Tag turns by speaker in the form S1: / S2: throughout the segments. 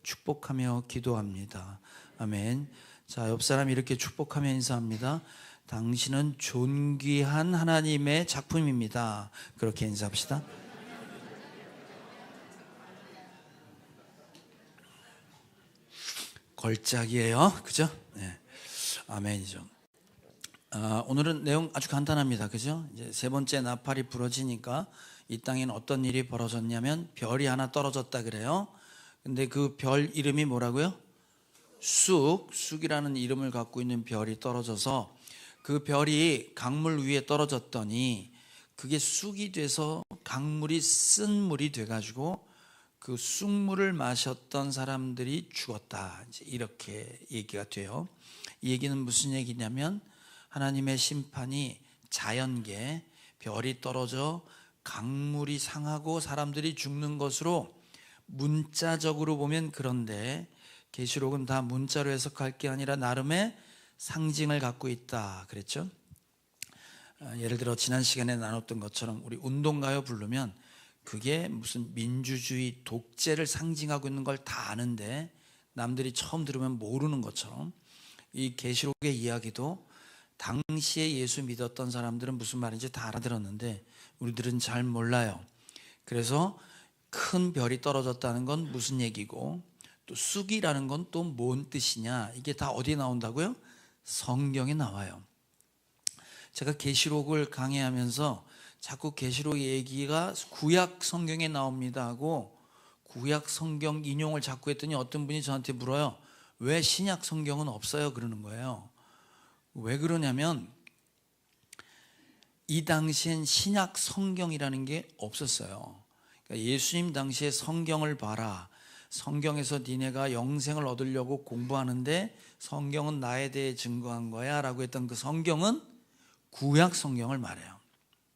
S1: 축복하며 기도합니다. 아멘. 자, 옆 사람 이렇게 축복하며 인사합니다. 당신은 존귀한 하나님의 작품입니다. 그렇게 인사합시다. 걸작이에요. 그죠? 네. 아멘이죠. 오늘은 내용 아주 간단합니다. 그죠? 이제 세 번째 나팔이 부러지니까 이 땅에는 어떤 일이 벌어졌냐면 별이 하나 떨어졌다 그래요. 근데 그 별 이름이 뭐라고요? 쑥이라는 이름을 갖고 있는 별이 떨어져서 그 별이 강물 위에 떨어졌더니 그게 쑥이 돼서 강물이 쓴 물이 돼가지고 그 쑥물을 마셨던 사람들이 죽었다. 이제 이렇게 얘기가 돼요. 이 얘기는 무슨 얘기냐면 하나님의 심판이 자연계 별이 떨어져 강물이 상하고 사람들이 죽는 것으로 문자적으로 보면 그런데 계시록은 다 문자로 해석할 게 아니라 나름의 상징을 갖고 있다 그랬죠. 예를 들어 지난 시간에 나눴던 것처럼 우리 운동가요 부르면 그게 무슨 민주주의 독재를 상징하고 있는 걸 다 아는데 남들이 처음 들으면 모르는 것처럼 이 계시록의 이야기도 당시에 예수 믿었던 사람들은 무슨 말인지 다 알아들었는데 우리들은 잘 몰라요. 그래서 큰 별이 떨어졌다는 건 무슨 얘기고 또 쑥이라는 건 또 뭔 뜻이냐, 이게 다 어디에 나온다고요? 성경에 나와요. 제가 계시록을 강의하면서 자꾸 계시록 얘기가 구약 성경에 나옵니다 하고 구약 성경 인용을 자꾸 했더니 어떤 분이 저한테 물어요. 왜 신약 성경은 없어요? 그러는 거예요. 왜 그러냐면 이 당시엔 신약 성경이라는 게 없었어요. 그러니까 예수님 당시에 성경을 봐라, 성경에서 니네가 영생을 얻으려고 공부하는데 성경은 나에 대해 증거한 거야 라고 했던 그 성경은 구약 성경을 말해요.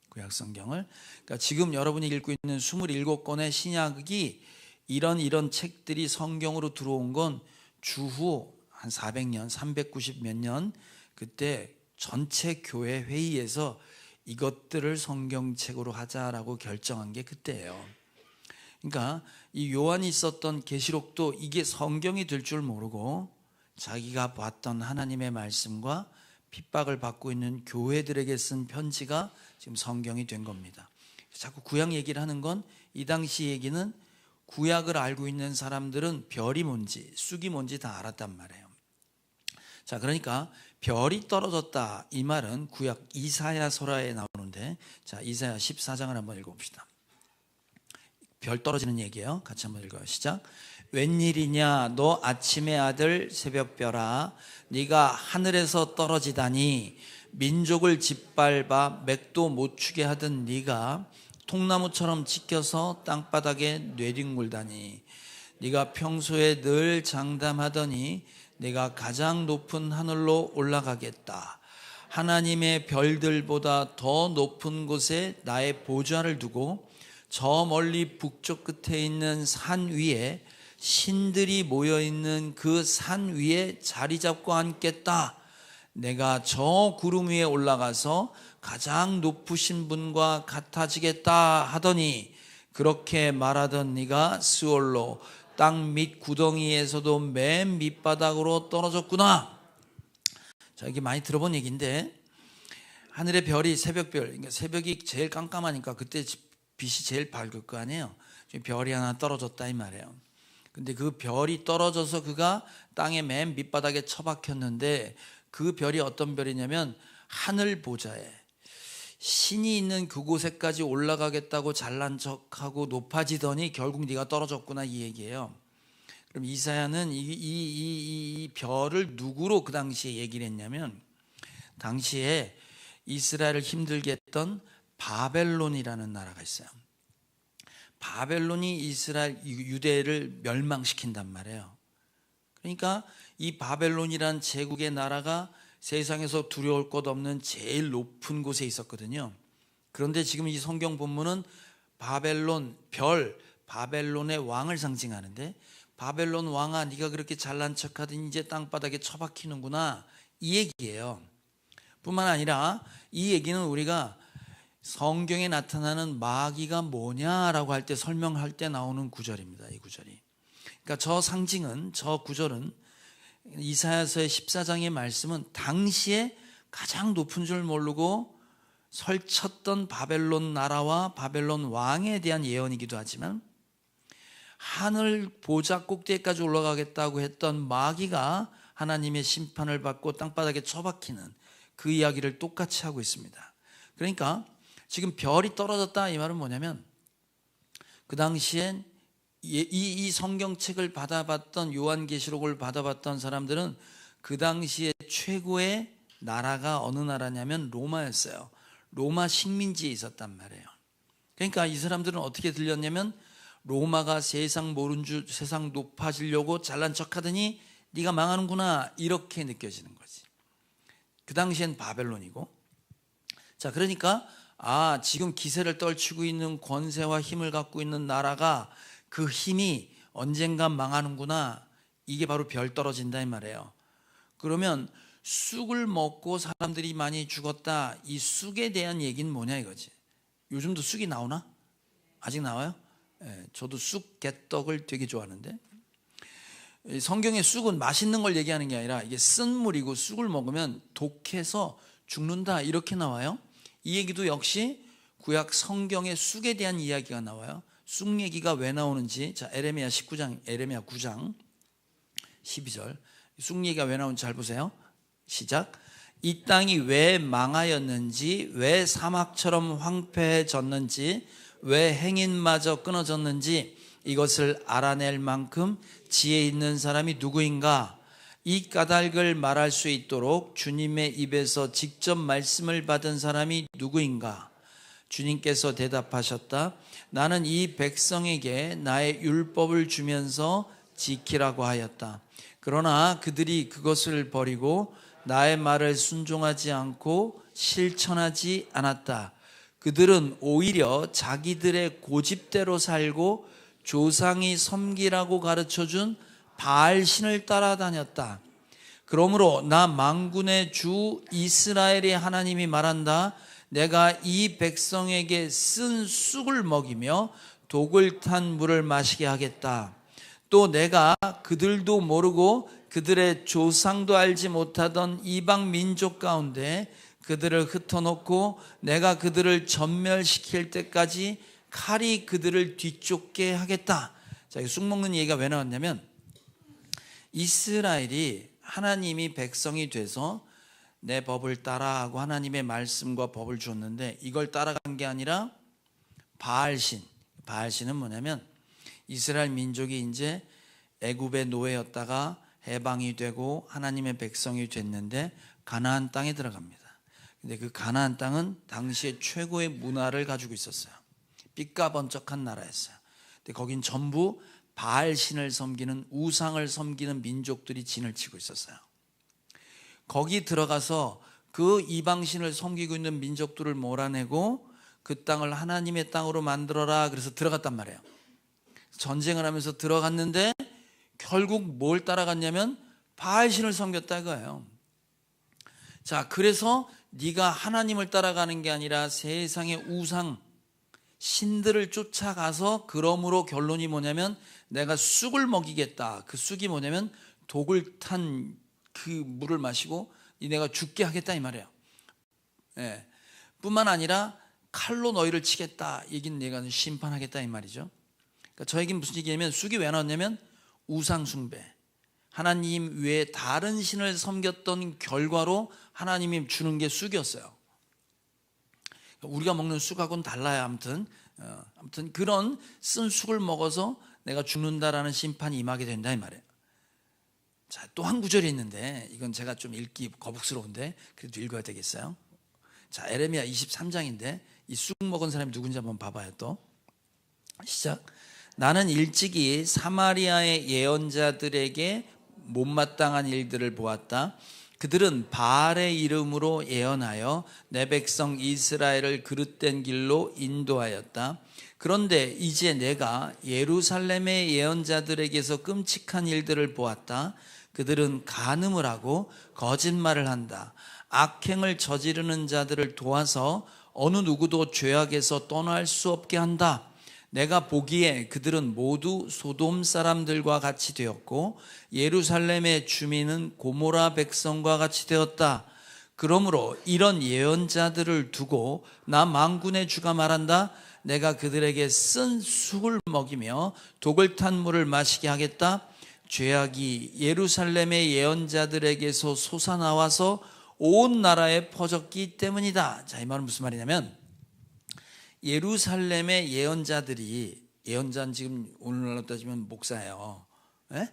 S1: 구약 성경을. 그러니까 지금 여러분이 읽고 있는 27권의 신약이 이런 책들이 성경으로 들어온 건 주후 한 400년 390 몇 년 그때 전체 교회 회의에서 이것들을 성경책으로 하자라고 결정한 게 그때예요. 그러니까 이 요한이 썼던 계시록도 이게 성경이 될 줄 모르고 자기가 봤던 하나님의 말씀과 핍박을 받고 있는 교회들에게 쓴 편지가 지금 성경이 된 겁니다. 자꾸 구약 얘기를 하는 건 이 당시 얘기는 구약을 알고 있는 사람들은 별이 뭔지 쑥이 뭔지 다 알았단 말이에요. 자, 그러니까 별이 떨어졌다 이 말은 구약 이사야서라에 나오는데, 자, 이사야 14장을 한번 읽어봅시다. 별 떨어지는 얘기예요. 같이 한번 읽어요. 시작. 웬일이냐 너 아침의 아들 새벽별아, 네가 하늘에서 떨어지다니, 민족을 짓밟아 맥도 못 추게 하던 네가 통나무처럼 찍혀서 땅바닥에 내뒹굴다니, 네가 평소에 늘 장담하더니 네가 가장 높은 하늘로 올라가겠다. 하나님의 별들보다 더 높은 곳에 나의 보좌를 두고 저 멀리 북쪽 끝에 있는 산 위에 신들이 모여있는 그 산 위에 자리 잡고 앉겠다. 내가 저 구름 위에 올라가서 가장 높으신 분과 같아지겠다 하더니, 그렇게 말하던 네가 스올로 땅 밑 구덩이에서도 맨 밑바닥으로 떨어졌구나. 자, 이게 많이 들어본 얘기인데, 하늘의 별이 새벽별, 그러니까 새벽이 제일 깜깜하니까 그때 빛이 제일 밝을 거 아니에요. 별이 하나 떨어졌다 이 말이에요. 근데 그 별이 떨어져서 그가 땅의 맨 밑바닥에 처박혔는데 그 별이 어떤 별이냐면 하늘 보좌에 신이 있는 그곳에까지 올라가겠다고 잘난 척하고 높아지더니 결국 네가 떨어졌구나 이 얘기예요. 그럼 이사야는 이 별을 누구로 그 당시에 얘기를 했냐면, 당시에 이스라엘을 힘들게 했던 바벨론이라는 나라가 있어요. 바벨론이 이스라엘 유대를 멸망시킨단 말이에요. 그러니까 이 바벨론이란 제국의 나라가 세상에서 두려울 것 없는 제일 높은 곳에 있었거든요. 그런데 지금 이 성경 본문은 바벨론 별, 바벨론의 왕을 상징하는데, 바벨론 왕아 네가 그렇게 잘난 척하더니 이제 땅바닥에 처박히는구나 이 얘기예요. 뿐만 아니라 이 얘기는 우리가 성경에 나타나는 마귀가 뭐냐라고 할 때 설명할 때 나오는 구절입니다. 이 구절이. 그러니까 저 상징은, 저 구절은, 이사야서의 14장의 말씀은 당시에 가장 높은 줄 모르고 설쳤던 바벨론 나라와 바벨론 왕에 대한 예언이기도 하지만, 하늘 보좌 꼭대기까지 올라가겠다고 했던 마귀가 하나님의 심판을 받고 땅바닥에 처박히는 그 이야기를 똑같이 하고 있습니다. 그러니까 지금 별이 떨어졌다 이 말은 뭐냐면, 그 당시엔 이 성경책을 받아봤던, 요한계시록을 받아봤던 사람들은 그 당시에 최고의 나라가 어느 나라냐면 로마였어요. 로마 식민지에 있었단 말이에요. 그러니까 이 사람들은 어떻게 들렸냐면, 로마가 세상 모른 줄, 세상 높아지려고 잘난 척하더니 네가 망하는구나, 이렇게 느껴지는 거지. 그 당시엔 바벨론이고. 자, 그러니까 지금 기세를 떨치고 있는 권세와 힘을 갖고 있는 나라가, 그 힘이 언젠간 망하는구나, 이게 바로 별 떨어진다 이 말이에요. 그러면 쑥을 먹고 사람들이 많이 죽었다, 이 쑥에 대한 얘기는 뭐냐 이거지. 요즘도 쑥이 나오나? 아직 나와요? 저도 쑥 개떡을 되게 좋아하는데, 성경의 쑥은 맛있는 걸 얘기하는 게 아니라 이게 쓴 물이고 쑥을 먹으면 독해서 죽는다, 이렇게 나와요. 이 얘기도 역시 구약 성경의 쑥에 대한 이야기가 나와요. 쑥 얘기가 왜 나오는지, 자, 에레미야 9장 12절, 쑥 얘기가 왜 나오는지 잘 보세요. 시작. 이 땅이 왜 망하였는지, 왜 사막처럼 황폐해졌는지, 왜 행인마저 끊어졌는지 이것을 알아낼 만큼 지혜 있는 사람이 누구인가? 이 까닭을 말할 수 있도록 주님의 입에서 직접 말씀을 받은 사람이 누구인가? 주님께서 대답하셨다. 나는 이 백성에게 나의 율법을 주면서 지키라고 하였다. 그러나 그들이 그것을 버리고 나의 말을 순종하지 않고 실천하지 않았다. 그들은 오히려 자기들의 고집대로 살고 조상이 섬기라고 가르쳐준 바알신을 따라다녔다. 그러므로 나 만군의 주 이스라엘의 하나님이 말한다. 내가 이 백성에게 쓴 쑥을 먹이며 독을 탄 물을 마시게 하겠다. 또 내가 그들도 모르고 그들의 조상도 알지 못하던 이방 민족 가운데 그들을 흩어놓고 내가 그들을 전멸시킬 때까지 칼이 그들을 뒤쫓게 하겠다. 자, 쑥 먹는 얘기가 왜 나왔냐면, 이스라엘이 하나님이 백성이 돼서 내 법을 따라 하고 하나님의 말씀과 법을 줬는데, 이걸 따라간 게 아니라 바알신은 뭐냐면, 이스라엘 민족이 이제 애굽의 노예였다가 해방이 되고 하나님의 백성이 됐는데 가나안 땅에 들어갑니다. 근데 그 가나안 땅은 당시에 최고의 문화를 가지고 있었어요. 삐까번쩍한 나라였어요. 근데 거긴 전부 바알신을 섬기는, 우상을 섬기는 민족들이 진을 치고 있었어요. 거기 들어가서 그 이방신을 섬기고 있는 민족들을 몰아내고 그 땅을 하나님의 땅으로 만들어라, 그래서 들어갔단 말이에요. 전쟁을 하면서 들어갔는데 결국 뭘 따라갔냐면 바알신을 섬겼다 이거예요. 자, 그래서 네가 하나님을 따라가는 게 아니라 세상의 우상 신들을 쫓아가서, 그러므로 결론이 뭐냐면 내가 쑥을 먹이겠다. 그 쑥이 뭐냐면 독을 탄 그 물을 마시고 내가 죽게 하겠다 이 말이에요. 뿐만 아니라 칼로 너희를 치겠다. 얘기는 내가 심판하겠다 이 말이죠. 그러니까 저에겐 무슨 얘기냐면, 쑥이 왜 나왔냐면 우상 숭배, 하나님 외에 다른 신을 섬겼던 결과로 하나님이 주는 게 쑥이었어요. 우리가 먹는 쑥하고는 달라요. 아무튼 그런 쓴 쑥을 먹어서 내가 죽는다라는 심판이 임하게 된다 이 말이에요. 자, 또 한 구절이 있는데 이건 제가 좀 읽기 거북스러운데 그래도 읽어야 되겠어요. 자, 에레미야 23장인데 이 쑥 먹은 사람이 누군지 한번 봐봐요. 또 시작. 나는 일찍이 사마리아의 예언자들에게 못마땅한 일들을 보았다. 그들은 바알의 이름으로 예언하여 내 백성 이스라엘을 그릇된 길로 인도하였다. 그런데 이제 내가 예루살렘의 예언자들에게서 끔찍한 일들을 보았다. 그들은 간음을 하고 거짓말을 한다. 악행을 저지르는 자들을 도와서 어느 누구도 죄악에서 떠날 수 없게 한다. 내가 보기에 그들은 모두 소돔 사람들과 같이 되었고 예루살렘의 주민은 고모라 백성과 같이 되었다. 그러므로 이런 예언자들을 두고 나 만군의 주가 말한다. 내가 그들에게 쓴 쑥을 먹이며 독을 탄 물을 마시게 하겠다. 죄악이 예루살렘의 예언자들에게서 솟아나와서 온 나라에 퍼졌기 때문이다. 자, 이 말은 무슨 말이냐면 예루살렘의 예언자들이, 예언자는 지금 오늘날로 따지면 목사예요. 예?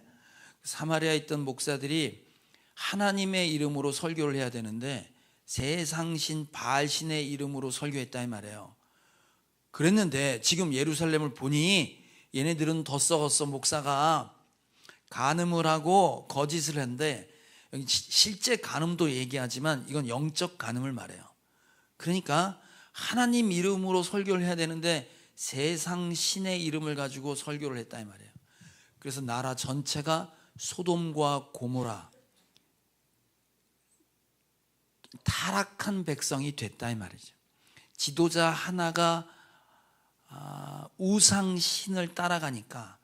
S1: 사마리아에 있던 목사들이 하나님의 이름으로 설교를 해야 되는데 세상신 바알신의 이름으로 설교했다 이 말이에요. 그랬는데 지금 예루살렘을 보니 얘네들은 더 썩었어. 목사가 간음을 하고 거짓을 했는데, 여기 실제 간음도 얘기하지만 이건 영적 간음을 말해요. 그러니까 하나님 이름으로 설교를 해야 되는데 세상 신의 이름을 가지고 설교를 했다 이 말이에요. 그래서 나라 전체가 소돔과 고모라, 타락한 백성이 됐다 이 말이죠. 지도자 하나가 우상 신을 따라가니까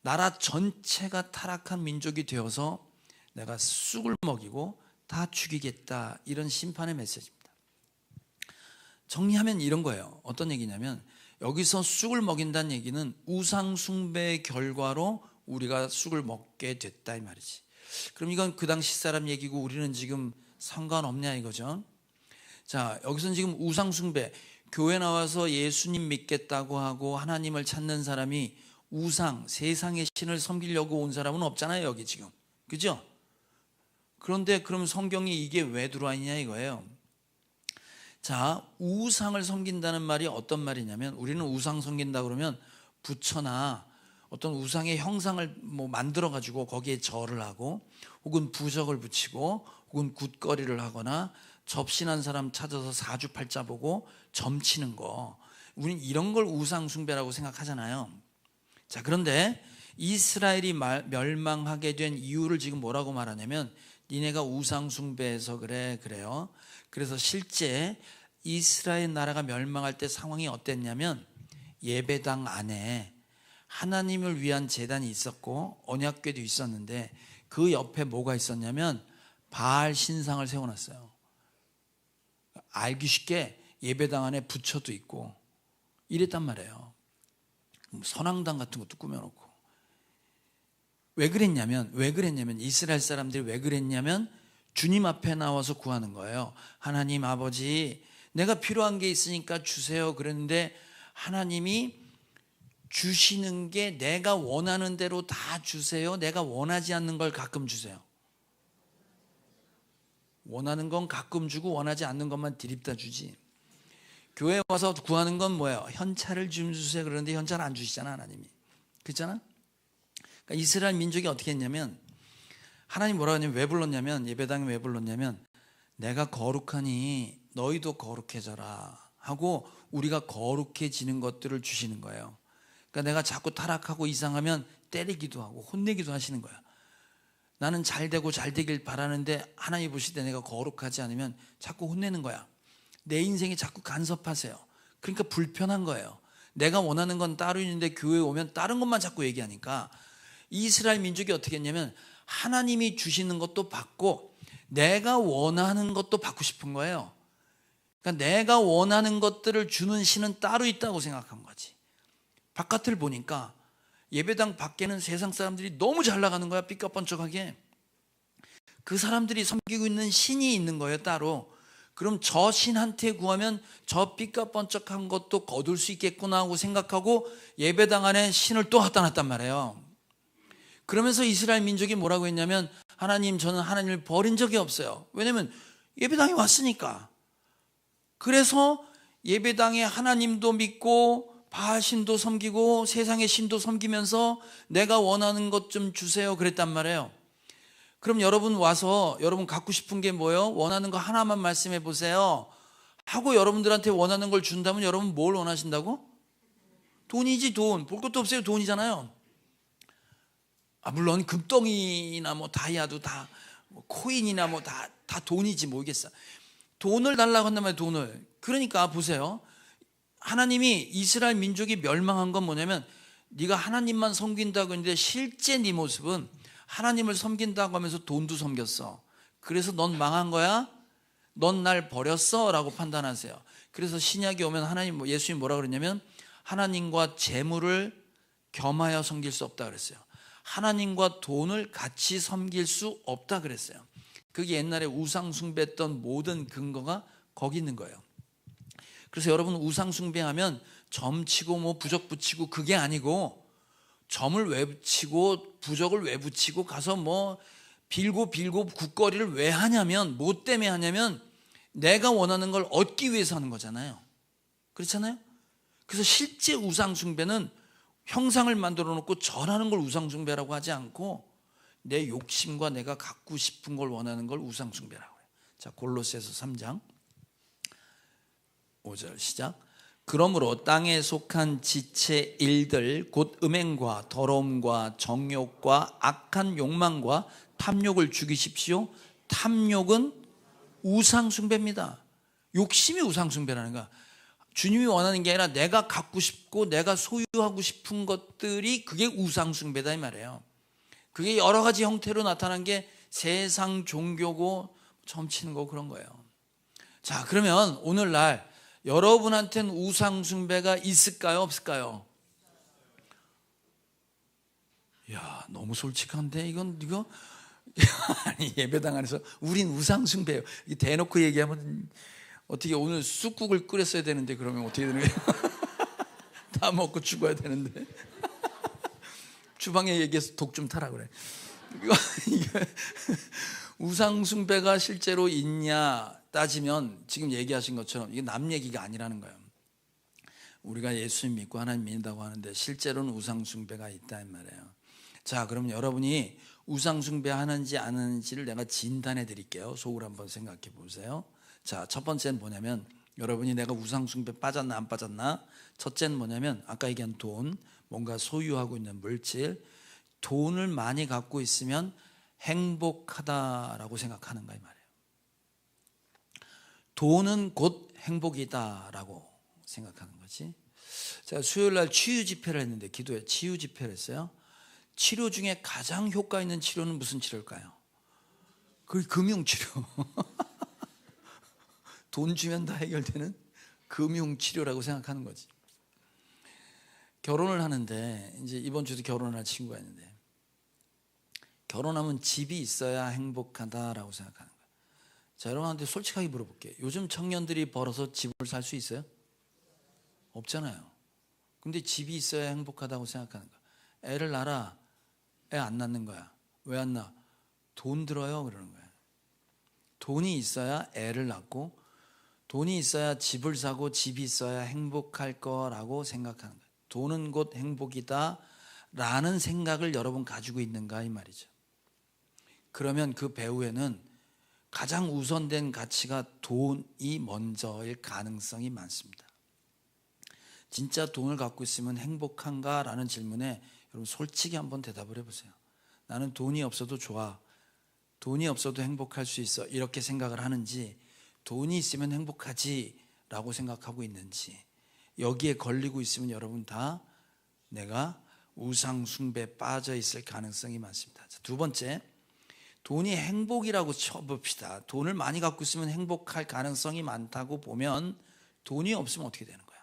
S1: 나라 전체가 타락한 민족이 되어서 내가 쑥을 먹이고 다 죽이겠다, 이런 심판의 메시지입니다. 정리하면 이런 거예요. 어떤 얘기냐면 여기서 쑥을 먹인다는 얘기는 우상 숭배의 결과로 우리가 쑥을 먹게 됐다 이 말이지. 그럼 이건 그 당시 사람 얘기고 우리는 지금 상관없냐 이거죠. 자, 여기서는 지금 우상 숭배, 교회 나와서 예수님 믿겠다고 하고 하나님을 찾는 사람이 우상, 세상의 신을 섬기려고 온 사람은 없잖아요 여기 지금, 그죠? 그런데 그럼 성경이 이게 왜 들어와 있냐 이거예요. 자, 우상을 섬긴다는 말이 어떤 말이냐면, 우리는 우상 섬긴다 그러면 부처나 어떤 우상의 형상을 만들어 가지고 거기에 절을 하고 혹은 부적을 붙이고 혹은 굿거리를 하거나 접신한 사람 찾아서 사주팔자 보고 점치는 거, 우리는 이런 걸 우상 숭배라고 생각하잖아요. 자, 그런데 이스라엘이 멸망하게 된 이유를 지금 뭐라고 말하냐면 니네가 우상 숭배해서 그래요. 그래서 실제 이스라엘 나라가 멸망할 때 상황이 어땠냐면 예배당 안에 하나님을 위한 제단이 있었고 언약궤도 있었는데 그 옆에 뭐가 있었냐면 바알 신상을 세워놨어요. 알기 쉽게 예배당 안에 부처도 있고 이랬단 말이에요. 선앙당 같은 것도 꾸며놓고. 왜 그랬냐면 이스라엘 사람들이 왜 그랬냐면 주님 앞에 나와서 구하는 거예요. 하나님 아버지, 내가 필요한 게 있으니까 주세요. 그랬는데 하나님이 주시는 게 내가 원하는 대로 다 주세요? 내가 원하지 않는 걸 가끔 주세요? 원하는 건 가끔 주고 원하지 않는 것만 드립다 주지. 교회에 와서 구하는 건 뭐예요? 현찰을 좀 주세요. 그러는데 현찰 안 주시잖아 하나님이. 그렇잖아? 그러니까 이스라엘 민족이 어떻게 했냐면, 하나님 뭐라고 하냐면, 왜 불렀냐면, 예배당에 왜 불렀냐면 내가 거룩하니 너희도 거룩해져라 하고 우리가 거룩해지는 것들을 주시는 거예요. 그러니까 내가 자꾸 타락하고 이상하면 때리기도 하고 혼내기도 하시는 거야. 나는 잘 되고 잘 되길 바라는데 하나님 보실 때 내가 거룩하지 않으면 자꾸 혼내는 거야. 내 인생에 자꾸 간섭하세요. 그러니까 불편한 거예요. 내가 원하는 건 따로 있는데 교회에 오면 다른 것만 자꾸 얘기하니까 이스라엘 민족이 어떻게 했냐면 하나님이 주시는 것도 받고 내가 원하는 것도 받고 싶은 거예요. 그러니까 내가 원하는 것들을 주는 신은 따로 있다고 생각한 거지. 바깥을 보니까 예배당 밖에는 세상 사람들이 너무 잘 나가는 거야. 삐까뻔쩍하게. 그 사람들이 섬기고 있는 신이 있는 거예요 따로. 그럼 저 신한테 구하면 저 삐까뻔쩍한 것도 거둘 수 있겠구나 하고 생각하고 예배당 안에 신을 또 갖다 놨단 말이에요. 그러면서 이스라엘 민족이 뭐라고 했냐면, 하나님, 저는 하나님을 버린 적이 없어요. 왜냐면 예배당에 왔으니까. 그래서 예배당에 하나님도 믿고 바알신도 섬기고 세상의 신도 섬기면서 내가 원하는 것 좀 주세요 그랬단 말이에요. 그럼 여러분 와서 여러분 갖고 싶은 게 뭐예요? 원하는 거 하나만 말씀해 보세요 하고 여러분들한테 원하는 걸 준다면 여러분 뭘 원하신다고? 돈이지 돈. 볼 것도 없어요. 돈이잖아요. 물론 금덩이나 다이아도 다 코인이나 다 돈이지 뭐겠어. 돈을 달라고 한단 말이에요. 돈을. 그러니까 보세요. 하나님이 이스라엘 민족이 멸망한 건 뭐냐면 네가 하나님만 섬긴다고 했는데 실제 네 모습은 하나님을 섬긴다고 하면서 돈도 섬겼어. 그래서 넌 망한 거야? 넌 날 버렸어? 라고 판단하세요. 그래서 신약이 오면 하나님, 예수님이 뭐라 그랬냐면 하나님과 재물을 겸하여 섬길 수 없다 그랬어요. 하나님과 돈을 같이 섬길 수 없다 그랬어요. 그게 옛날에 우상 숭배했던 모든 근거가 거기 있는 거예요. 그래서 여러분 우상 숭배하면 점 치고 뭐 부적 붙이고 그게 아니고 점을 왜 붙이고 부적을 왜 붙이고 가서 뭐 빌고 국거리를 왜 하냐면 뭐 때문에 하냐면 내가 원하는 걸 얻기 위해서 하는 거잖아요. 그렇잖아요. 그래서 실제 우상 숭배는 형상을 만들어 놓고 절하는 걸 우상 숭배라고 하지 않고 내 욕심과 내가 갖고 싶은 걸 원하는 걸 우상 숭배라고 해요. 자, 골로새서 3장 5절 시작. 그러므로 땅에 속한 지체 일들 곧 음행과 더러움과 정욕과 악한 욕망과 탐욕을 죽이십시오. 탐욕은 우상 숭배입니다. 욕심이 우상 숭배라는 거야. 주님이 원하는 게 아니라 내가 갖고 싶고 내가 소유하고 싶은 것들이 그게 우상 숭배다 이 말이에요. 그게 여러 가지 형태로 나타난 게 세상 종교고 점치는 거 그런 거예요. 자, 그러면 오늘날 여러분한테는 우상 숭배가 있을까요? 없을까요? 야, 너무 솔직한데 이거 아니, 예배당 안에서 우린 우상 숭배예요. 대놓고 얘기하면 어떻게 오늘 쑥국을 끓였어야 되는데 그러면 어떻게 되는 거예요? 다 먹고 죽어야 되는데 주방에 얘기해서 독 좀 타라 그래. 이거 우상 숭배가 실제로 있냐 따지면 지금 얘기하신 것처럼 이게 남 얘기가 아니라는 거예요. 우리가 예수님 믿고 하나님 믿는다고 하는데 실제로는 우상 숭배가 있다는 말이에요. 자, 그러면 여러분이 우상 숭배 하는지 안 하는지를 내가 진단해 드릴게요. 속으로 한번 생각해 보세요. 자, 첫 번째는 뭐냐면 여러분이 내가 우상 숭배 빠졌나 안 빠졌나? 첫째는 뭐냐면 아까 얘기한 돈, 뭔가 소유하고 있는 물질, 돈을 많이 갖고 있으면 행복하다라고 생각하는 거예요. 돈은 곧 행복이다라고 생각하는 거지. 제가 수요일 날 치유 집회를 했는데 기도에 치유 집회를 했어요. 치료 중에 가장 효과 있는 치료는 무슨 치료일까요? 그 금융치료. 돈 주면 다 해결되는 금융치료라고 생각하는 거지. 결혼을 하는데 이제 이번 주도 결혼할 친구가 있는데 결혼하면 집이 있어야 행복하다라고 생각하는 거예요. 자, 여러분한테 솔직하게 물어볼게요. 요즘 청년들이 벌어서 집을 살 수 있어요? 없잖아요. 근데 집이 있어야 행복하다고 생각하는 거야. 애를 낳아. 애 안 낳는 거야. 왜 안 낳아? 돈 들어요 그러는 거야. 돈이 있어야 애를 낳고 돈이 있어야 집을 사고 집이 있어야 행복할 거라고 생각하는 거야. 돈은 곧 행복이다 라는 생각을 여러분 가지고 있는가 이 말이죠. 그러면 그 배후에는 가장 우선된 가치가 돈이 먼저일 가능성이 많습니다. 진짜 돈을 갖고 있으면 행복한가 라는 질문에 여러분 솔직히 한번 대답을 해보세요. 나는 돈이 없어도 좋아. 돈이 없어도 행복할 수 있어. 이렇게 생각을 하는지 돈이 있으면 행복하지 라고 생각하고 있는지 여기에 걸리고 있으면 여러분 다 내가 우상 숭배에 빠져 있을 가능성이 많습니다. 자, 두 번째, 돈이 행복이라고 쳐봅시다. 돈을 많이 갖고 있으면 행복할 가능성이 많다고 보면 돈이 없으면 어떻게 되는 거야?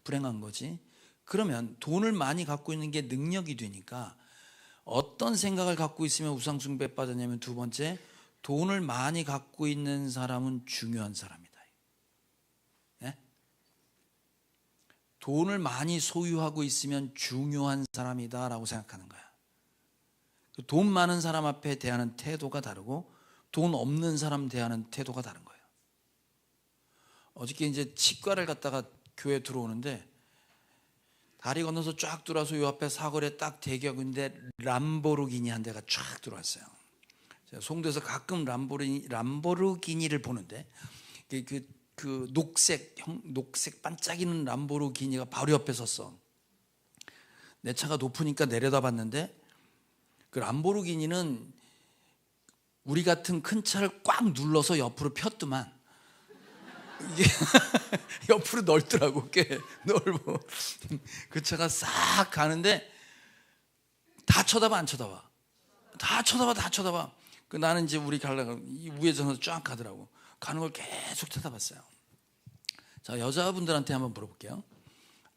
S1: 불행한 거지. 그러면 돈을 많이 갖고 있는 게 능력이 되니까 어떤 생각을 갖고 있으면 우상 숭배에 빠졌냐면 두 번째, 돈을 많이 갖고 있는 사람은 중요한 사람이다. 네? 돈을 많이 소유하고 있으면 중요한 사람이다라고 생각하는 거야. 돈 많은 사람 앞에 대하는 태도가 다르고 돈 없는 사람 대하는 태도가 다른 거예요. 어저께 이제 치과를 갔다가 교회 들어오는데 다리 건너서 쫙 들어와서 요 앞에 사거리에 딱 대기하고 있는데 람보르기니 한 대가 쫙 들어왔어요. 제가 송도에서 가끔 람보르기니를 보는데 그 녹색 반짝이는 람보르기니가 바로 옆에 섰어. 내 차가 높으니까 내려다봤는데 그 람보르기니는 우리 같은 큰 차를 꽉 눌러서 옆으로 폈더만. 이게 옆으로 넓더라고. 꽤 넓어. 그 차가 싹 가는데 다 쳐다봐 안 쳐다봐? 다 쳐다봐. 그 나는 이제 우리 가려고 이 우회전으로 쫙 가더라고. 가는 걸 계속 쳐다봤어요. 자, 여자분들한테 한번 물어볼게요.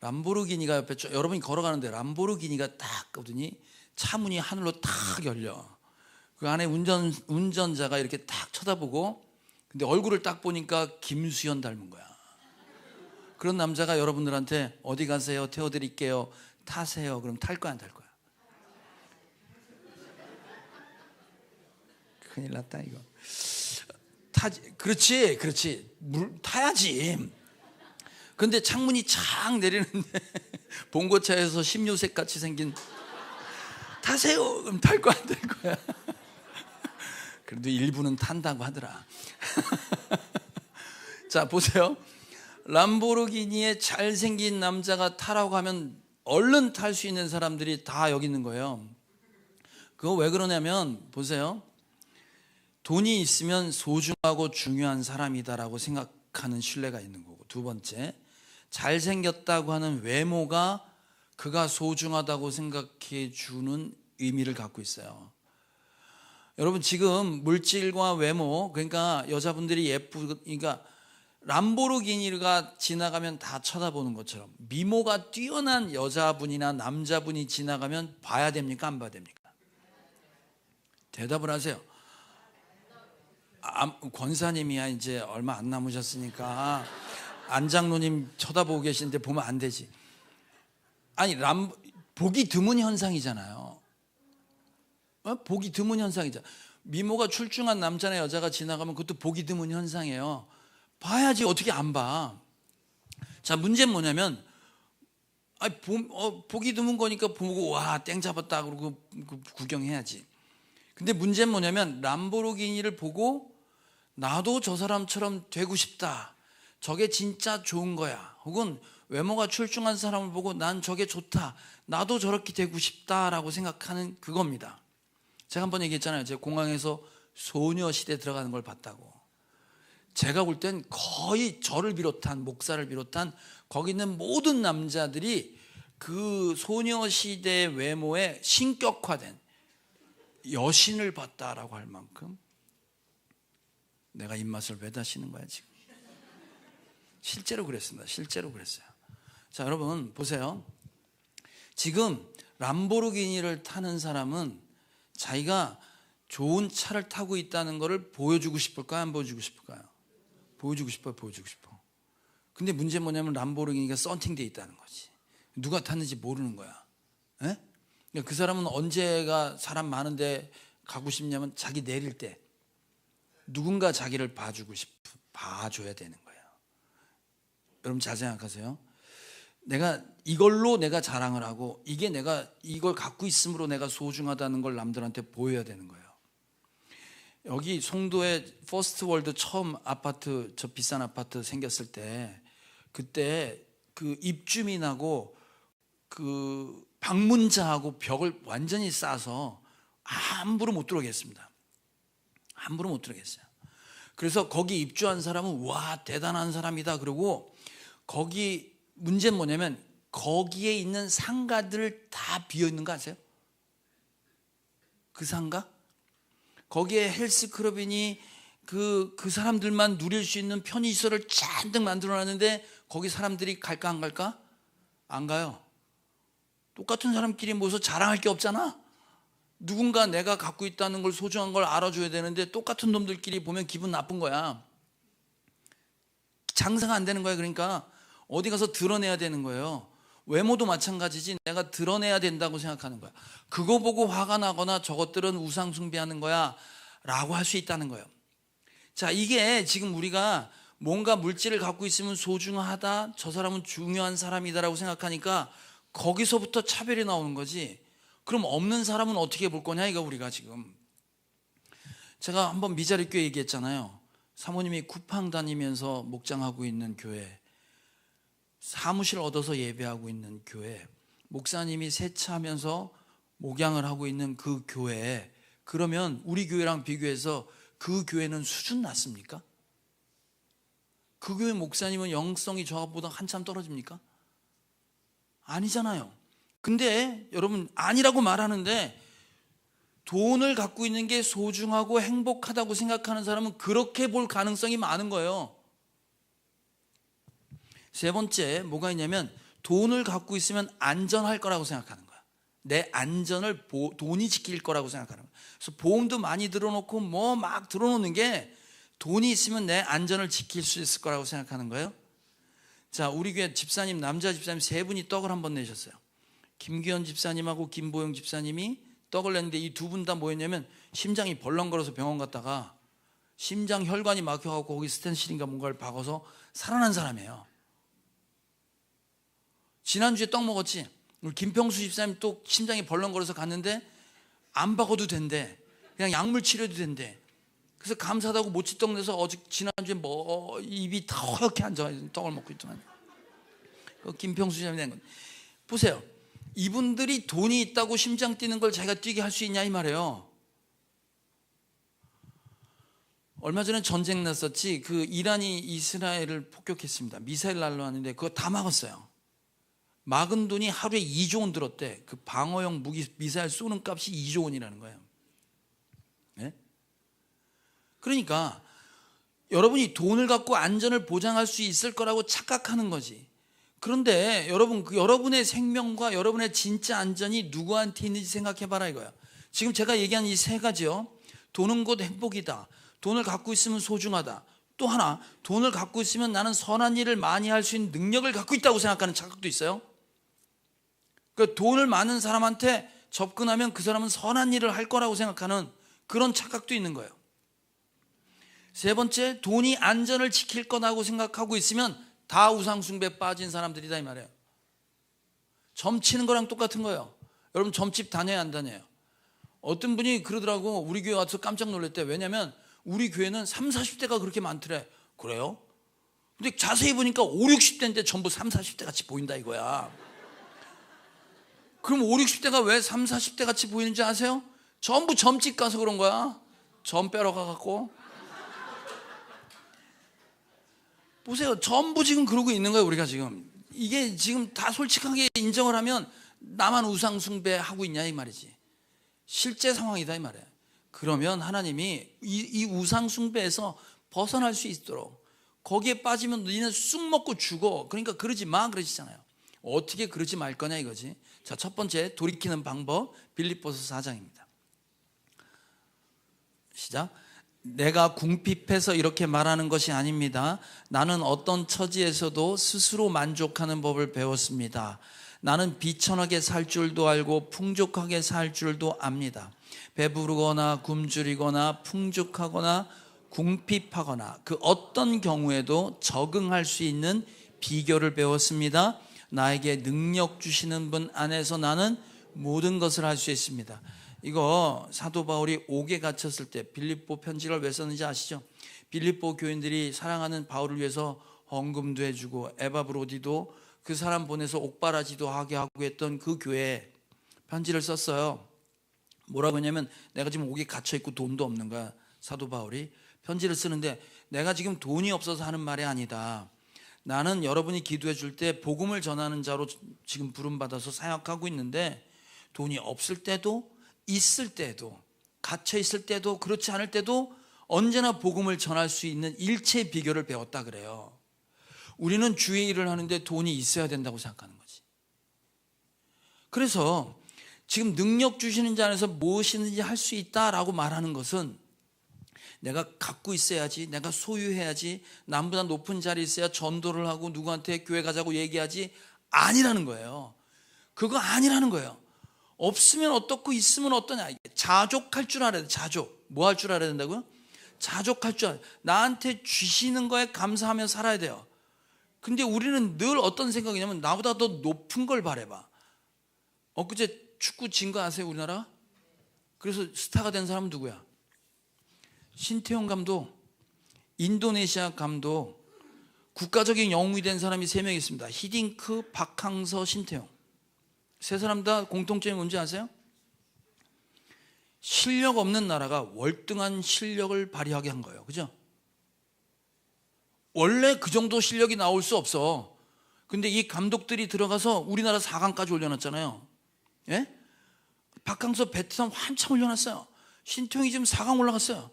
S1: 람보르기니가 옆에 여러분이 걸어가는데 람보르기니가 딱 거더니 차 문이 하늘로 탁 열려. 그 안에 운전자가 이렇게 딱 쳐다보고, 근데 얼굴을 딱 보니까 김수현 닮은 거야. 그런 남자가 여러분들한테 어디 가세요? 태워드릴게요. 타세요. 그럼 탈 거야 안 탈 거야? 큰일 났다 이거. 그렇지. 타야지. 근데 창문이 착 내리는데 봉고차에서 심요색 같이 생긴 타세요. 그럼 탈 거야 안 탈 거야? 그래도 일부는 탄다고 하더라. 자, 보세요. 람보르기니에 잘생긴 남자가 타라고 하면 얼른 탈 수 있는 사람들이 다 여기 있는 거예요. 그거 왜 그러냐면 보세요. 돈이 있으면 소중하고 중요한 사람이다라고 생각하는 신뢰가 있는 거고, 두 번째, 잘생겼다고 하는 외모가 그가 소중하다고 생각해 주는 의미를 갖고 있어요. 여러분, 지금 물질과 외모, 그러니까 여자분들이 그러니까 람보르기니가 지나가면 다 쳐다보는 것처럼 미모가 뛰어난 여자분이나 남자분이 지나가면 봐야 됩니까? 안 봐야 됩니까? 대답을 하세요. 권사님이야 이제 얼마 안 남으셨으니까 안장로님 쳐다보고 계시는데 보면 안 되지. 아니, 보기 드문 현상이잖아요. 보기 드문 현상이죠. 미모가 출중한 남자나 여자가 지나가면 그것도 보기 드문 현상이에요. 봐야지 어떻게 안 봐. 자, 문제는 뭐냐면 보기 드문 거니까 보고 와 땡 잡았다 그러고 구경해야지. 근데 문제는 뭐냐면 람보르기니를 보고 나도 저 사람처럼 되고 싶다, 저게 진짜 좋은 거야, 혹은 외모가 출중한 사람을 보고 난 저게 좋다, 나도 저렇게 되고 싶다라고 생각하는 그겁니다. 제가 한번 얘기했잖아요. 제가 공항에서 소녀시대 들어가는 걸 봤다고. 제가 볼 땐 거의 저를 비롯한, 목사를 비롯한 거기 있는 모든 남자들이 그 소녀시대 외모에 신격화된 여신을 봤다라고 할 만큼. 내가 입맛을 왜 다시는 거야 지금? 실제로 그랬습니다. 실제로 그랬어요. 자, 여러분 보세요. 지금 람보르기니를 타는 사람은 자기가 좋은 차를 타고 있다는 것을 보여주고 싶을까요? 안 보여주고 싶을까요? 보여주고 싶어요. 보여주고 싶어. 근데 문제는 뭐냐면 람보르기니가 썬팅돼 있다는 거지. 누가 탔는지 모르는 거야. 에? 그 사람은 언제가 사람 많은데 가고 싶냐면 자기 내릴 때 누군가 자기를 봐줘야 되는 거예요. 여러분 잘 생각하세요. 이걸로 내가 자랑을 하고 내가 이걸 갖고 있음으로 내가 소중하다는 걸 남들한테 보여야 되는 거예요. 여기 송도에 퍼스트월드 처음 아파트, 저 비싼 아파트 생겼을 때, 그때 그 입주민하고 그 방문자하고 벽을 완전히 싸서 함부로 못 들어오게 했습니다. 함부로 못 들어오게 했어요. 그래서 거기 입주한 사람은 와 대단한 사람이다 그러고, 거기 문제는 뭐냐면 거기에 있는 상가들 다 비어있는 거 아세요? 그 상가? 거기에 헬스클럽이니 그 사람들만 누릴 수 있는 편의시설을 잔뜩 만들어놨는데 거기 사람들이 갈까 안 갈까? 안 가요. 똑같은 사람끼리 모여서 자랑할 게 없잖아. 누군가 내가 갖고 있다는 걸, 소중한 걸 알아줘야 되는데 똑같은 놈들끼리 보면 기분 나쁜 거야. 장사가 안 되는 거야. 그러니까 어디 가서 드러내야 되는 거예요. 외모도 마찬가지지. 내가 드러내야 된다고 생각하는 거야. 그거 보고 화가 나거나 저것들은 우상 숭배하는 거야 라고 할 수 있다는 거예요. 자, 이게 지금 우리가 뭔가 물질을 갖고 있으면 소중하다, 저 사람은 중요한 사람이다 라고 생각하니까 거기서부터 차별이 나오는 거지. 그럼 없는 사람은 어떻게 볼 거냐 이거. 우리가 지금 제가 한번 미자립교회 얘기했잖아요. 사모님이 쿠팡 다니면서 목장하고 있는 교회, 사무실 얻어서 예배하고 있는 교회, 목사님이 세차하면서 목양을 하고 있는 그 교회, 그러면 우리 교회랑 비교해서 그 교회는 수준 낮습니까? 그 교회 목사님은 영성이 저보다 한참 떨어집니까? 아니잖아요. 근데 여러분, 아니라고 말하는데 돈을 갖고 있는 게 소중하고 행복하다고 생각하는 사람은 그렇게 볼 가능성이 많은 거예요. 세 번째, 뭐가 있냐면 돈을 갖고 있으면 안전할 거라고 생각하는 거야. 내 안전을 돈이 지킬 거라고 생각하는 거야. 그래서 보험도 많이 들어놓고 뭐 막 들어놓는 게 돈이 있으면 내 안전을 지킬 수 있을 거라고 생각하는 거예요. 자, 우리 교회 집사님, 남자 집사님 세 분이 떡을 한번 내셨어요. 김기현 집사님하고 김보영 집사님이 떡을 냈는데 이 두 분 다 뭐였냐면 심장이 벌렁거려서 병원 갔다가 심장 혈관이 막혀갖고 거기 스텐실인가 뭔가를 박아서 살아난 사람이에요. 지난주에 떡 먹었지. 우리 김평수 집사님 또 심장이 벌렁거려서 갔는데 안 박아도 된대. 그냥 약물 치료도 된대. 그래서 감사하다고 모찌떡 내서 지난주에 뭐 입이 다 허옇게 앉아 떡을 먹고 있더만. 그 김평수 집사님이 낸 건. 보세요. 이분들이 돈이 있다고 심장 뛰는 걸 자기가 뛰게 할 수 있냐 이 말이에요. 얼마 전에 전쟁 났었지. 그 이란이 이스라엘을 폭격했습니다. 미사일 날라왔는데 그거 다 막았어요. 막은 돈이 하루에 2조 원 들었대. 그 방어용 무기 미사일 쏘는 값이 2조 원이라는 거예요. 네? 그러니까 여러분이 돈을 갖고 안전을 보장할 수 있을 거라고 착각하는 거지. 그런데 여러분, 여러분의 생명과 여러분의 진짜 안전이 누구한테 있는지 생각해봐라 이거야. 지금 제가 얘기한 이 세 가지요. 돈은 곧 행복이다. 돈을 갖고 있으면 소중하다. 또 하나, 돈을 갖고 있으면 나는 선한 일을 많이 할 수 있는 능력을 갖고 있다고 생각하는 착각도 있어요. 그러니까 돈을 많은 사람한테 접근하면 그 사람은 선한 일을 할 거라고 생각하는 그런 착각도 있는 거예요. 세 번째, 돈이 안전을 지킬 거라고 생각하고 있으면 다 우상숭배에 빠진 사람들이다 이 말이에요. 점치는 거랑 똑같은 거예요. 여러분, 점집 다녀야 안 다녀요? 어떤 분이 그러더라고. 우리 교회 와서 깜짝 놀랐대. 왜냐면 우리 교회는 30, 40대가 그렇게 많더래. 그래요? 근데 자세히 보니까 5, 60대인데 전부 30, 40대 같이 보인다 이거야. 그럼 5, 60대가 왜 30, 40대 같이 보이는지 아세요? 전부 점집 가서 그런 거야. 점 빼러 가갖고. 보세요. 전부 지금 그러고 있는 거예요. 우리가 지금. 이게 지금 다 솔직하게 인정을 하면 나만 우상숭배하고 있냐 이 말이지. 실제 상황이다 이 말이에요. 그러면 하나님이 이 우상숭배에서 벗어날 수 있도록, 거기에 빠지면 너희는 쑥 먹고 죽어. 그러니까 그러지 마 그러시잖아요. 어떻게 그러지 말 거냐 이거지. 자, 첫 번째 돌이키는 방법, 빌립보서 4장입니다. 시작. 내가 궁핍해서 이렇게 말하는 것이 아닙니다. 나는 어떤 처지에서도 스스로 만족하는 법을 배웠습니다. 나는 비천하게 살 줄도 알고 풍족하게 살 줄도 압니다. 배부르거나 굶주리거나 풍족하거나 궁핍하거나 그 어떤 경우에도 적응할 수 있는 비결을 배웠습니다. 나에게 능력 주시는 분 안에서 나는 모든 것을 할 수 있습니다. 이거 사도 바울이 옥에 갇혔을 때 빌립보 편지를 왜 썼는지 아시죠? 빌립보 교인들이 사랑하는 바울을 위해서 헌금도 해주고 에바브로디도 그 사람 보내서 옥바라지도 하게 하고 했던 그 교회에 편지를 썼어요. 뭐라고 했냐면, 내가 지금 옥에 갇혀있고 돈도 없는 거야. 사도 바울이 편지를 쓰는데, 내가 지금 돈이 없어서 하는 말이 아니다. 나는 여러분이 기도해 줄 때 복음을 전하는 자로 지금 부름받아서 사역하고 있는데, 돈이 없을 때도 있을 때도, 갇혀 있을 때도 그렇지 않을 때도 언제나 복음을 전할 수 있는 일체 비결을 배웠다 그래요. 우리는 주의 일을 하는데 돈이 있어야 된다고 생각하는 거지. 그래서 지금 능력 주시는 자 안에서 무엇이든지 할 수 있다라고 말하는 것은, 내가 갖고 있어야지, 내가 소유해야지, 남보다 높은 자리에 있어야 전도를 하고 누구한테 교회 가자고 얘기하지, 아니라는 거예요. 그거 아니라는 거예요. 없으면 어떻고 있으면 어떠냐. 자족할 줄 알아야 돼. 자족. 뭐 할 줄 알아야 된다고요? 자족할 줄 알아야 돼. 나한테 주시는 거에 감사하며 살아야 돼요. 근데 우리는 늘 어떤 생각이냐면, 나보다 더 높은 걸 바라봐. 엊그제 축구 진 거 아세요, 우리나라? 그래서 스타가 된 사람은 누구야? 신태용 감독, 인도네시아 감독, 국가적인 영웅이 된 사람이 3명 있습니다. 히딩크, 박항서, 신태용. 세 사람 다 공통점이 뭔지 아세요? 실력 없는 나라가 월등한 실력을 발휘하게 한 거예요. 그죠? 원래 그 정도 실력이 나올 수 없어. 근데 이 감독들이 들어가서 우리나라 4강까지 올려놨잖아요. 예? 박항서 베트남 한참 올려놨어요. 신통이 지금 4강 올라갔어요.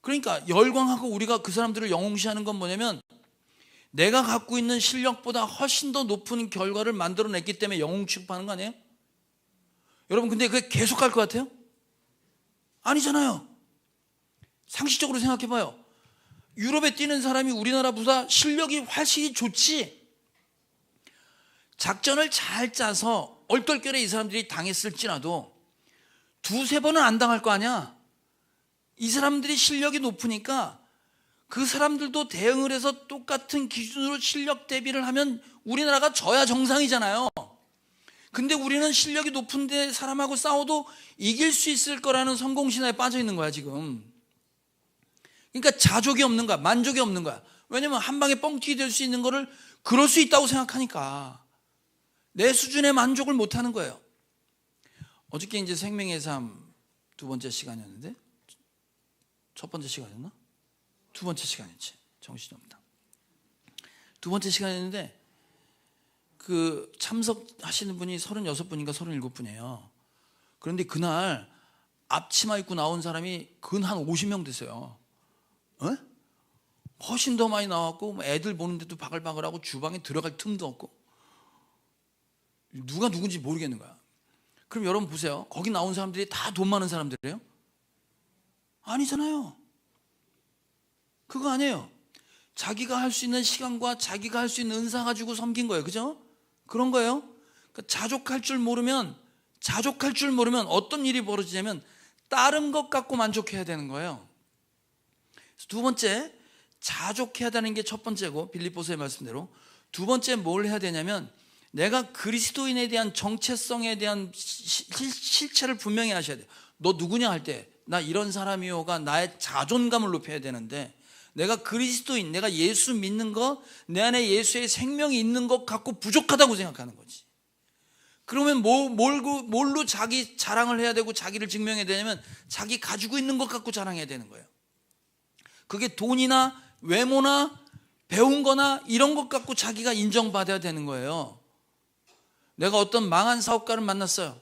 S1: 그러니까 열광하고 우리가 그 사람들을 영웅시하는 건 뭐냐면 내가 갖고 있는 실력보다 훨씬 더 높은 결과를 만들어냈기 때문에 영웅 취급하는 거 아니에요? 여러분, 근데 그게 계속 갈 것 같아요? 아니잖아요. 상식적으로 생각해봐요. 유럽에 뛰는 사람이 우리나라보다 실력이 훨씬 좋지. 작전을 잘 짜서 얼떨결에 이 사람들이 당했을지라도 두세 번은 안 당할 거 아니야. 이 사람들이 실력이 높으니까 그 사람들도 대응을 해서 똑같은 기준으로 실력 대비를 하면 우리나라가 져야 정상이잖아요. 근데 우리는 실력이 높은데 사람하고 싸워도 이길 수 있을 거라는 성공신화에 빠져 있는 거야 지금. 그러니까 자족이 없는 거야. 만족이 없는 거야. 왜냐면 한 방에 뻥튀기 될 수 있는 거를 그럴 수 있다고 생각하니까 내 수준의 만족을 못 하는 거예요. 어저께 이제 생명의 삶 두 번째 시간이었는데, 첫 번째 시간이었나? 두 번째 시간이었지. 정신이 없다. 두 번째 시간이었는데 그 참석하시는 분이 36분인가 37분이에요. 그런데 그날 앞치마 입고 나온 사람이 근 한 50명 됐어요. 어? 훨씬 더 많이 나왔고 애들 보는데도 바글바글하고 주방에 들어갈 틈도 없고 누가 누군지 모르겠는 거야. 그럼 여러분 보세요. 거기 나온 사람들이 다 돈 많은 사람들이에요? 아니잖아요. 그거 아니에요. 자기가 할 수 있는 시간과 자기가 할 수 있는 은사 가지고 섬긴 거예요. 그죠? 그런 거예요. 그러니까 자족할 줄 모르면 어떤 일이 벌어지냐면 다른 것 갖고 만족해야 되는 거예요. 두 번째, 자족해야 되는 게 첫 번째고, 빌립보서의 말씀대로. 두 번째 뭘 해야 되냐면 내가 그리스도인에 대한 정체성에 대한 실체를 분명히 하셔야 돼요. 너 누구냐 할 때 나 이런 사람이요가 나의 자존감을 높여야 되는데, 내가 그리스도인, 내가 예수 믿는 거, 내 안에 예수의 생명이 있는 것 갖고 부족하다고 생각하는 거지. 그러면 뭘로 자기 자랑을 해야 되고 자기를 증명해야 되냐면 자기 가지고 있는 것 갖고 자랑해야 되는 거예요. 그게 돈이나 외모나 배운 거나 이런 것 갖고 자기가 인정받아야 되는 거예요. 내가 어떤 망한 사업가를 만났어요.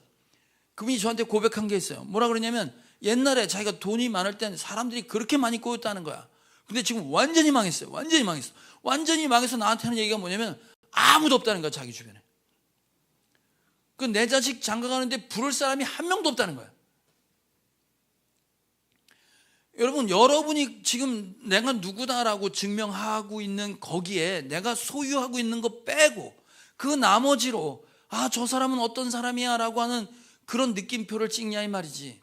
S1: 그분이 저한테 고백한 게 있어요. 뭐라 그러냐면 옛날에 자기가 돈이 많을 땐 사람들이 그렇게 많이 꼬였다는 거야. 근데 지금 완전히 망했어요. 완전히 망해서 나한테 하는 얘기가 뭐냐면 아무도 없다는 거야, 자기 주변에. 그 내 자식 장가가는데 부를 사람이 한 명도 없다는 거야. 여러분이 지금 내가 누구다라고 증명하고 있는 거기에 내가 소유하고 있는 거 빼고 그 나머지로 저 사람은 어떤 사람이야 라고 하는 그런 느낌표를 찍냐 이 말이지.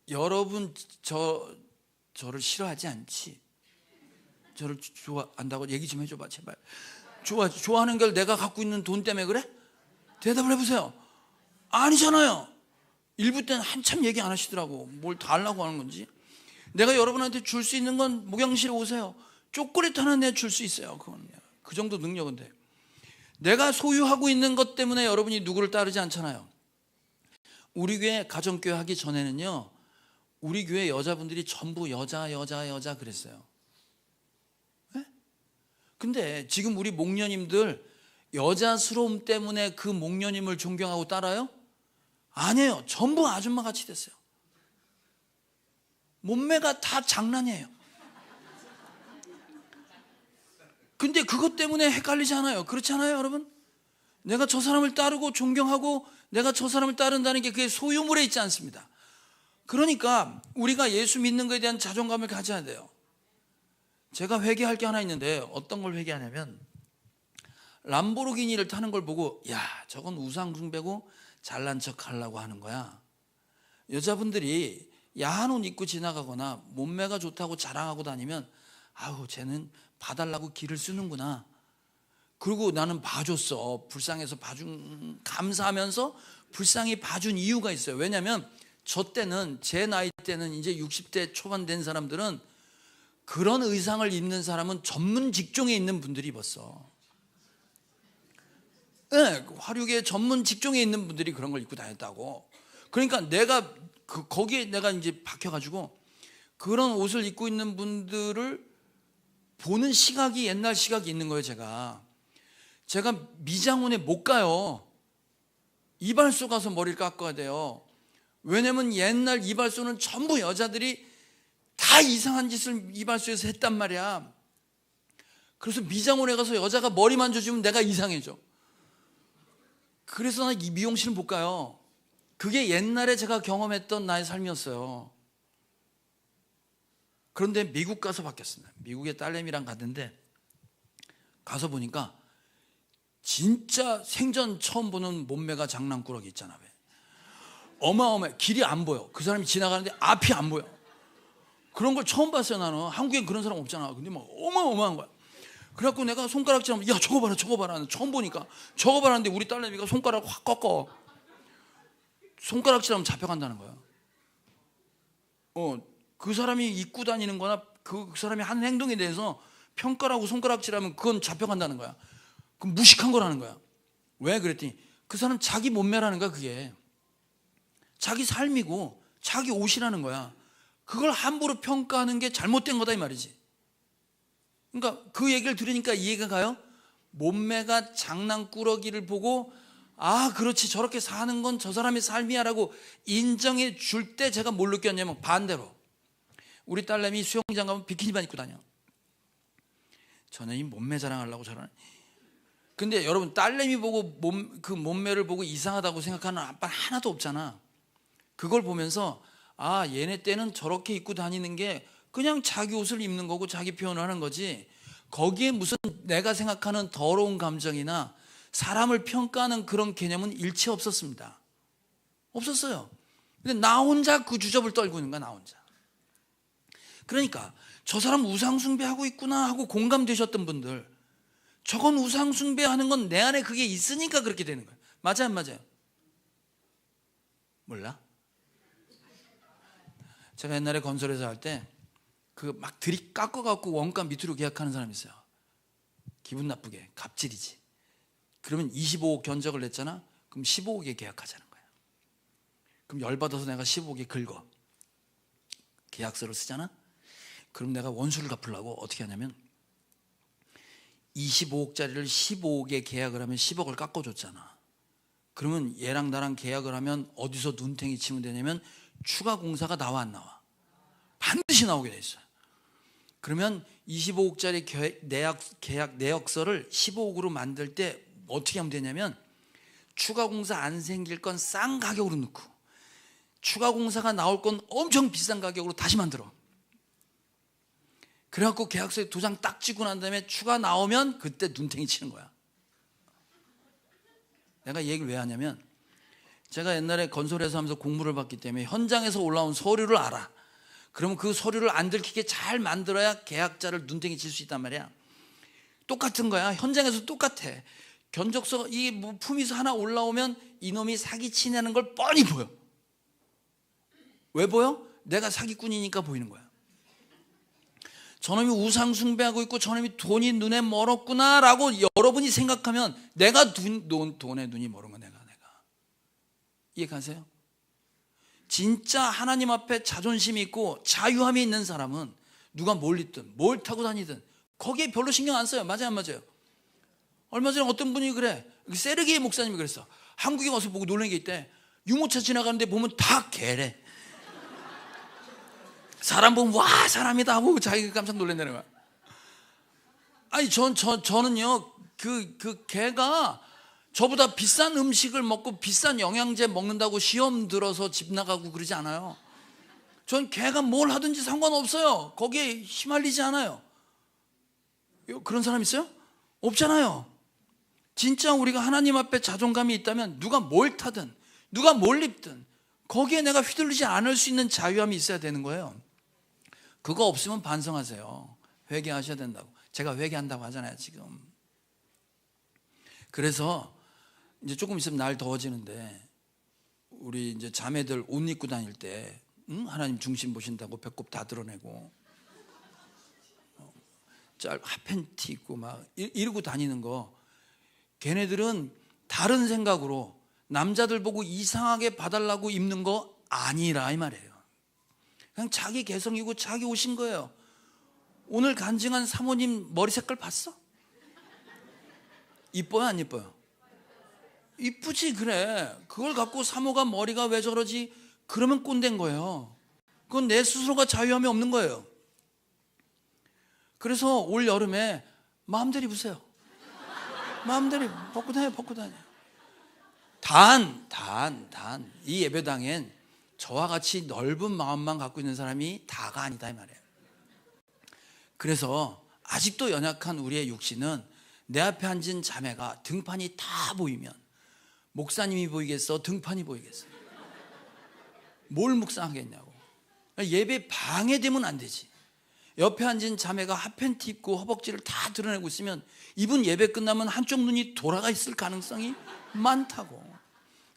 S1: 여러분 저를 싫어하지 않지? 저를 좋아한다고 얘기 좀 해줘봐 제발. 좋아하는 걸 내가 갖고 있는 돈 때문에 그래? 대답을 해보세요. 아니잖아요. 일부 때는 한참 얘기 안 하시더라고. 뭘 달라고 하는 건지. 내가 여러분한테 줄 수 있는 건 목양실에 오세요. 초콜릿 하나 내가 줄 수 있어요. 그건 그 정도 능력은 돼. 내가 소유하고 있는 것 때문에 여러분이 누구를 따르지 않잖아요. 우리 교회 가정교회 하기 전에는요, 우리 교회 여자분들이 전부 여자 그랬어요. 네? 근데 지금 우리 목녀님들 여자스러움 때문에 그 목녀님을 존경하고 따라요? 아니에요. 전부 아줌마 같이 됐어요. 몸매가 다 장난이에요. 근데 그것 때문에 헷갈리지 않아요? 그렇지 않아요, 여러분? 내가 저 사람을 따르고 존경하고 내가 저 사람을 따른다는 게 그게 소유물에 있지 않습니다. 그러니까 우리가 예수 믿는 것에 대한 자존감을 가져야 돼요. 제가 회개할 게 하나 있는데 어떤 걸 회개하냐면 람보르기니를 타는 걸 보고 야, 저건 우상 숭배고 잘난 척 하려고 하는 거야. 여자분들이 야한 옷 입고 지나가거나 몸매가 좋다고 자랑하고 다니면 아우, 쟤는 봐달라고 기를 쓰는구나. 그리고 나는 봐줬어. 불쌍해서 봐준, 감사하면서 불쌍히 봐준 이유가 있어요. 왜냐하면 저 때는, 제 나이 때는 이제 60대 초반 된 사람들은 그런 의상을 입는 사람은 전문 직종에 있는 분들이 입었어. 네, 화류계 전문 직종에 있는 분들이 그런 걸 입고 다녔다고. 그러니까 내가 거기에 내가 이제 박혀가지고 그런 옷을 입고 있는 분들을 보는 시각이 옛날 시각이 있는 거예요. 제가 미장원에 못 가요. 이발소 가서 머리를 깎아야 돼요. 왜냐면 옛날 이발소는 전부 여자들이 다 이상한 짓을 이발소에서 했단 말이야. 그래서 미장원에 가서 여자가 머리 만져주면 내가 이상해져. 그래서 나 이 미용실을 못 가요. 그게 옛날에 제가 경험했던 나의 삶이었어요. 그런데 미국 가서 바뀌었습니다. 미국에 딸내미랑 갔는데 가서 보니까 진짜 생전 처음 보는 몸매가 장난꾸러기 있잖아. 왜? 어마어마해. 길이 안 보여. 그 사람이 지나가는데 앞이 안 보여. 그런 걸 처음 봤어요. 나는 한국엔 그런 사람 없잖아. 근데 막 어마어마한 거야. 그래갖고 내가 손가락질하면 야 저거 봐라 저거 봐라. 처음 보니까 저거 봐라는데 우리 딸내미가 손가락 확 꺾어. 손가락질하면 잡혀간다는 거야. 그 사람이 입고 다니는 거나 그 사람이 하는 행동에 대해서 평가라고 손가락질하면 그건 잡혀간다는 거야. 그럼 무식한 거라는 거야. 왜 그랬더니 그 사람 자기 몸매라는 거야. 그게 자기 삶이고 자기 옷이라는 거야. 그걸 함부로 평가하는 게 잘못된 거다 이 말이지. 그러니까 그 얘기를 들으니까 이해가 가요. 몸매가 장난꾸러기를 보고 아 그렇지 저렇게 사는 건 저 사람의 삶이야 라고 인정해 줄 때 제가 뭘 느꼈냐면 반대로 우리 딸내미 수영장 가면 비키니만 입고 다녀. 저는 이 몸매 자랑하려고 저러네. 근데 여러분 딸내미 보고 그 몸매를 보고 이상하다고 생각하는 아빠 하나도 없잖아. 그걸 보면서 아 얘네 때는 저렇게 입고 다니는 게 그냥 자기 옷을 입는 거고 자기 표현을 하는 거지 거기에 무슨 내가 생각하는 더러운 감정이나 사람을 평가하는 그런 개념은 일체 없었습니다. 없었어요. 근데 나 혼자 그 주접을 떨고 있는 거야. 나 혼자. 그러니까 저 사람 우상숭배하고 있구나 하고 공감되셨던 분들 저건 우상숭배하는 건 내 안에 그게 있으니까 그렇게 되는 거예요. 맞아요 안 맞아요? 몰라? 제가 옛날에 건설회사 할 때 그 막 들이 깎아갖고 원가 밑으로 계약하는 사람이 있어요. 기분 나쁘게 갑질이지. 그러면 25억 견적을 냈잖아. 그럼 15억에 계약하자는 거야. 그럼 열받아서 내가 15억에 긁어 계약서를 쓰잖아. 그럼 내가 원수를 갚으려고 어떻게 하냐면 25억짜리를 15억에 계약을 하면 10억을 깎아줬잖아. 그러면 얘랑 나랑 계약을 하면 어디서 눈탱이 치면 되냐면 추가 공사가 나와 안 나와? 반드시 나오게 돼 있어요. 그러면 25억짜리 계약 내역서를 15억으로 만들 때 어떻게 하면 되냐면 추가 공사 안 생길 건 싼 가격으로 넣고 추가 공사가 나올 건 엄청 비싼 가격으로 다시 만들어. 그래갖고 계약서에 도장 딱 찍고 난 다음에 추가 나오면 그때 눈탱이 치는 거야. 내가 이 얘기를 왜 하냐면 제가 옛날에 건설회사 하면서 공부를 받기 때문에 현장에서 올라온 서류를 알아. 그러면 그 서류를 안 들키게 잘 만들어야 계약자를 눈탱이 칠 수 있단 말이야. 똑같은 거야. 현장에서 똑같아. 견적서 이 뭐 품위서 하나 올라오면 이놈이 사기치냐는 걸 뻔히 보여. 왜 보여? 내가 사기꾼이니까 보이는 거야. 저놈이 우상숭배하고 있고 저놈이 돈이 눈에 멀었구나 라고 여러분이 생각하면 내가 돈에 눈이 멀은 거 내가 이해 가세요? 진짜 하나님 앞에 자존심이 있고 자유함이 있는 사람은 누가 뭘 입든 뭘 타고 다니든 거기에 별로 신경 안 써요. 맞아요 안 맞아요? 얼마 전에 어떤 분이 그래. 세르게이 목사님이 그랬어. 한국에 와서 보고 놀란 게 있대. 유모차 지나가는데 보면 다 개래. 사람 보면 와 사람이다 하고 자기가 깜짝 놀란다는 거야. 아니 저는요 그 개가 저보다 비싼 음식을 먹고 비싼 영양제 먹는다고 시험 들어서 집 나가고 그러지 않아요. 전 개가 뭘 하든지 상관없어요. 거기에 휘말리지 않아요. 그런 사람 있어요? 없잖아요. 진짜 우리가 하나님 앞에 자존감이 있다면 누가 뭘 타든 누가 뭘 입든 거기에 내가 휘둘리지 않을 수 있는 자유함이 있어야 되는 거예요. 그거 없으면 반성하세요. 회개하셔야 된다고. 제가 회개한다고 하잖아요 지금. 그래서 이제 조금 있으면 날 더워지는데 우리 이제 자매들 옷 입고 다닐 때 하나님 중심 보신다고 배꼽 다 드러내고 핫팬티 입고 막 이러고 다니는 거 걔네들은 다른 생각으로 남자들 보고 이상하게 봐달라고 입는 거 아니라 이 말이에요. 그냥 자기 개성이고 자기 옷인 거예요. 오늘 간증한 사모님 머리 색깔 봤어? 이뻐요 안 이뻐요? 이쁘지. 그래, 그걸 갖고 사모가 머리가 왜 저러지 그러면 꼰대인 거예요. 그건 내 스스로가 자유함이 없는 거예요. 그래서 올 여름에 마음대로 입으세요. 마음대로 벗고 다녀. 단 이 예배당엔 저와 같이 넓은 마음만 갖고 있는 사람이 다가 아니다 이 말이에요. 그래서 아직도 연약한 우리의 육신은 내 앞에 앉은 자매가 등판이 다 보이면 목사님이 보이겠어? 등판이 보이겠어? 뭘 묵상하겠냐고. 예배 방해되면 안 되지. 옆에 앉은 자매가 핫팬티 입고 허벅지를 다 드러내고 있으면 이분 예배 끝나면 한쪽 눈이 돌아가 있을 가능성이 많다고.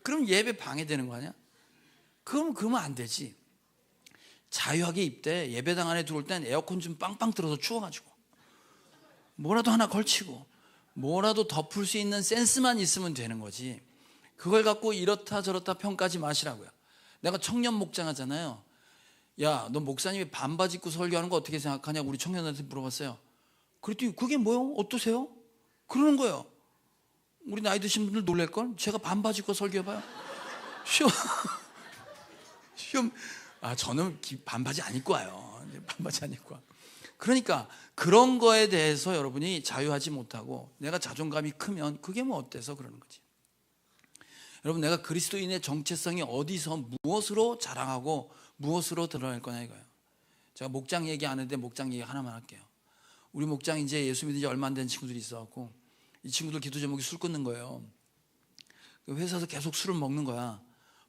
S1: 그럼 예배 방해되는 거 아니야? 그러면 안 되지. 자유하게 입되 예배당 안에 들어올 땐 에어컨 좀 빵빵 틀어서 추워가지고 뭐라도 하나 걸치고 뭐라도 덮을 수 있는 센스만 있으면 되는 거지. 그걸 갖고 이렇다 저렇다 평가하지 마시라고요. 내가 청년 목장 하잖아요. 야, 너 목사님이 반바지 입고 설교하는 거 어떻게 생각하냐고 우리 청년한테 물어봤어요. 그랬더니 그게 뭐요? 어떠세요? 그러는 거예요. 우리 나이 드신 분들 놀랄걸? 제가 반바지 입고 설교해봐요. 시험. 저는 반바지 안 입고 와요. 반바지 안 입고 와. 그러니까 그런 거에 대해서 여러분이 자유하지 못하고 내가 자존감이 크면 그게 뭐 어때서 그러는 거지. 여러분, 내가 그리스도인의 정체성이 어디서 무엇으로 자랑하고 무엇으로 드러낼 거냐 이거예요. 제가 목장 얘기 안 했는데 목장 얘기 하나만 할게요. 우리 목장 이제 예수 믿은 지 얼마 안 된 친구들이 있어갖고 이 친구들 기도 제목이 술 끊는 거예요. 회사에서 계속 술을 먹는 거야.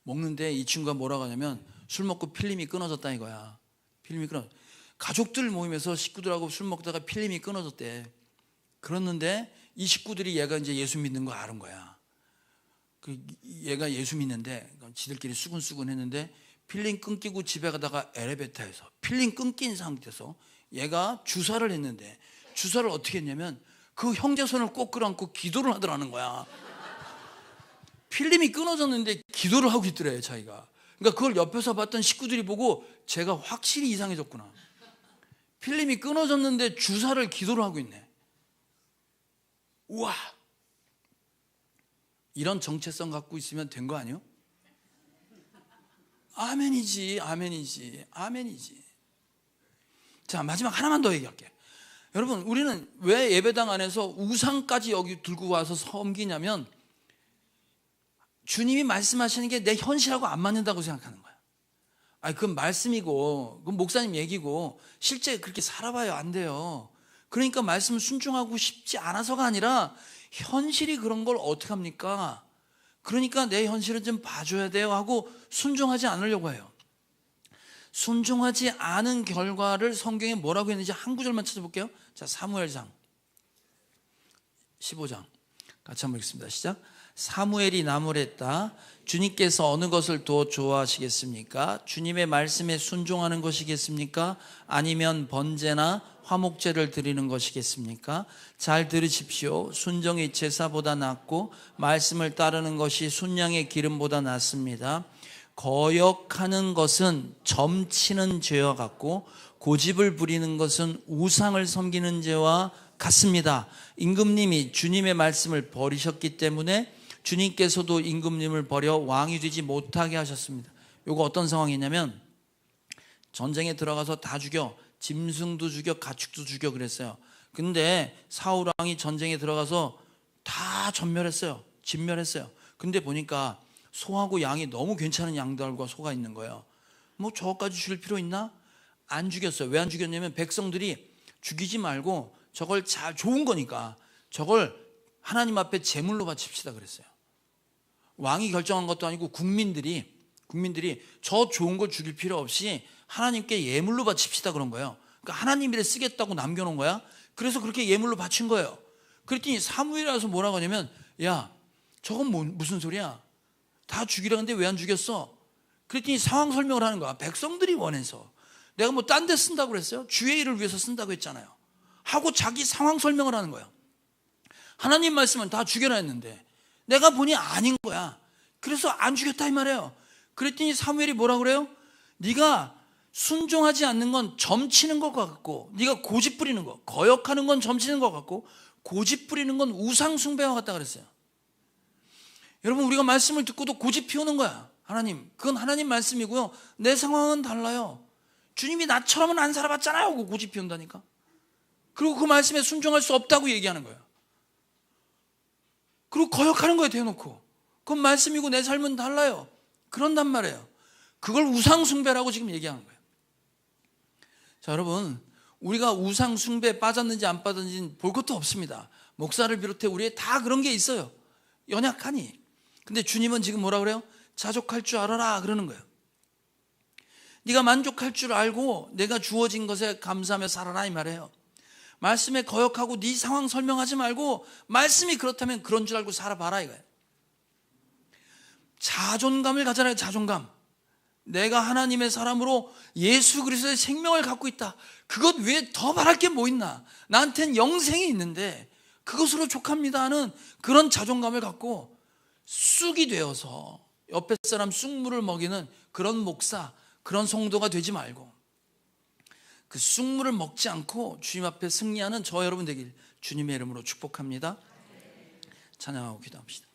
S1: 먹는데 이 친구가 뭐라고 하냐면 술 먹고 필름이 끊어졌다 이거야. 필름이 끊어. 가족들 모임에서 식구들하고 술 먹다가 필름이 끊어졌대. 그랬는데 이 식구들이 얘가 이제 예수 믿는 거 아는 거야. 얘가 예수 믿는데 지들끼리 수근수근 했는데 필름 끊기고 집에 가다가 엘리베이터에서 필름 끊긴 상태에서 얘가 주사를 했는데 주사를 어떻게 했냐면 그 형제 손을 꼭 끌어안고 기도를 하더라는 거야. 필름이 끊어졌는데 기도를 하고 있더래 자기가. 그러니까 그걸 옆에서 봤던 식구들이 보고 제가 확실히 이상해졌구나. 필름이 끊어졌는데 주사를 기도를 하고 있네. 우와, 이런 정체성 갖고 있으면 된 거 아니에요? 아멘이지. 자, 마지막 하나만 더 얘기할게. 여러분, 우리는 왜 예배당 안에서 우상까지 여기 들고 와서 섬기냐면 주님이 말씀하시는 게 내 현실하고 안 맞는다고 생각하는 거야. 그건 말씀이고 그건 목사님 얘기고 실제 그렇게 살아봐야 안 돼요. 그러니까 말씀을 순종하고 싶지 않아서가 아니라 현실이 그런 걸 어떻게 합니까? 그러니까 내 현실은 좀 봐줘야 돼요 하고 순종하지 않으려고 해요. 순종하지 않은 결과를 성경에 뭐라고 했는지 한 구절만 찾아볼게요. 자, 사무엘상 15장 같이 한번 읽습니다. 시작. 사무엘이 나무랬다. 주님께서 어느 것을 더 좋아하시겠습니까? 주님의 말씀에 순종하는 것이겠습니까? 아니면 번제나 화목제를 드리는 것이겠습니까? 잘 들으십시오. 순종이 제사보다 낫고 말씀을 따르는 것이 순양의 기름보다 낫습니다. 거역하는 것은 점치는 죄와 같고 고집을 부리는 것은 우상을 섬기는 죄와 같습니다. 임금님이 주님의 말씀을 버리셨기 때문에 주님께서도 임금님을 버려 왕이 되지 못하게 하셨습니다. 이거 어떤 상황이냐면 전쟁에 들어가서 다 죽여, 짐승도 죽여, 가축도 죽여 그랬어요. 근데 사울 왕이 전쟁에 들어가서 다 전멸했어요. 진멸했어요. 근데 보니까 소하고 양이 너무 괜찮은 양들과 소가 있는 거예요. 뭐 저것까지 죽일 필요 있나? 안 죽였어요. 왜 안 죽였냐면 백성들이 죽이지 말고 저걸 좋은 거니까 저걸 하나님 앞에 제물로 바칩시다 그랬어요. 왕이 결정한 것도 아니고 국민들이 저 좋은 걸 죽일 필요 없이 하나님께 예물로 바칩시다 그런 거예요. 그러니까 하나님 일에 쓰겠다고 남겨놓은 거야. 그래서 그렇게 예물로 바친 거예요. 그랬더니 사무엘이 와서 뭐라고 하냐면 야, 저건 무슨 소리야? 다 죽이라는데 왜 안 죽였어? 그랬더니 상황 설명을 하는 거야. 백성들이 원해서. 내가 뭐 딴 데 쓴다고 그랬어요? 주의 일을 위해서 쓴다고 했잖아요. 하고 자기 상황 설명을 하는 거예요. 하나님 말씀은 다 죽여라 했는데 내가 보니 아닌 거야. 그래서 안 죽였다 이 말이에요. 그랬더니 사무엘이 뭐라 그래요? 네가 순종하지 않는 건 점치는 것 같고, 네가 고집 부리는 거, 거역하는 건 점치는 것 같고, 고집 부리는 건 우상 숭배와 같다 그랬어요. 여러분, 우리가 말씀을 듣고도 고집 피우는 거야. 하나님, 그건 하나님 말씀이고요, 내 상황은 달라요. 주님이 나처럼은 안 살아봤잖아요 하고 고집 피운다니까. 그리고 그 말씀에 순종할 수 없다고 얘기하는 거예요. 그리고 거역하는 거예요, 대놓고. 그건 말씀이고 내 삶은 달라요. 그런단 말이에요. 그걸 우상 숭배라고 지금 얘기하는 거예요. 자, 여러분, 우리가 우상 숭배에 빠졌는지 안 빠졌는지 볼 것도 없습니다. 목사를 비롯해 우리에 다 그런 게 있어요. 연약하니. 근데 주님은 지금 뭐라 그래요? 자족할 줄 알아라 그러는 거예요. 네가 만족할 줄 알고 내가 주어진 것에 감사하며 살아라 이 말이에요. 말씀에 거역하고 네 상황 설명하지 말고 말씀이 그렇다면 그런 줄 알고 살아봐라 이거예요. 자존감을 가져라. 자존감. 내가 하나님의 사람으로 예수 그리스도의 생명을 갖고 있다. 그것 외에 더 바랄 게 뭐 있나. 나한테는 영생이 있는데 그것으로 족합니다 하는 그런 자존감을 갖고 쑥이 되어서 옆에 사람 쑥물을 먹이는 그런 목사, 그런 성도가 되지 말고 그 쑥물을 먹지 않고 주님 앞에 승리하는 저 여러분 되길 주님의 이름으로 축복합니다. 찬양하고 기도합시다.